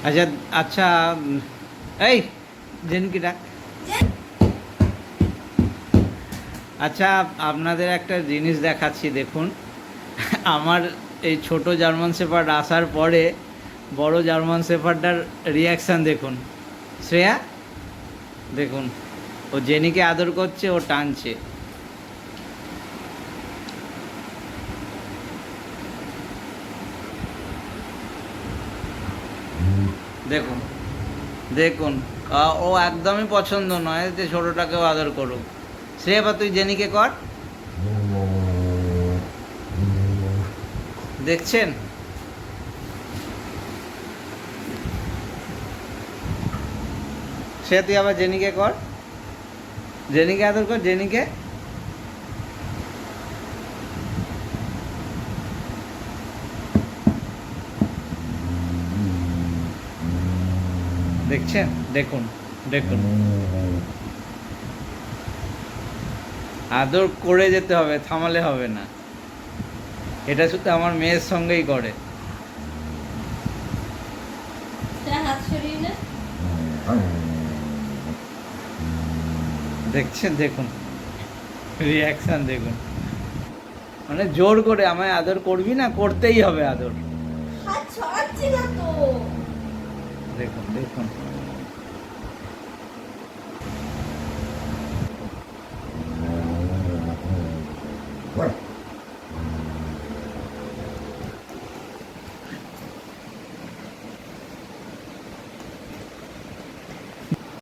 আচ্ছা আচ্ছা এই জেনকি ডাক। আচ্ছা, আপনাদের একটা জিনিস দেখাচ্ছি দেখুন। আমার এই ছোট জার্মান শেফার্ড আসার পরে বড় জার্মান শেফার্ডটার রিয়াকশান দেখুন। শ্রেয়া দেখুন, ও জেনিকে আদর করছে, ও টানছে। দেখুন দেখুন, ও একদমই পছন্দ নয় যে ছোটটাকেও আদর করুক। শ্রেয়া, বা তুই জেনিকে কর। দেখছেন? শ্রেয়া, তুই আবার জেনিকে কর, জেনিকে আদর কর, জেনিকে। দেখছেন? দেখুন দেখুন, আদর করে যেতে হবে, থামালে হবে না। এটা শুধু আমার মেয়ের সঙ্গেই করে। হাত সরিয়ে নে। দেখছেন? দেখুন রিয়াকশান দেখুন, মানে জোর করে আমায় আদর করবি না, করতেই হবে আদর। হাত ছড়াচ্ছি না তো। দেখুন দেখুন।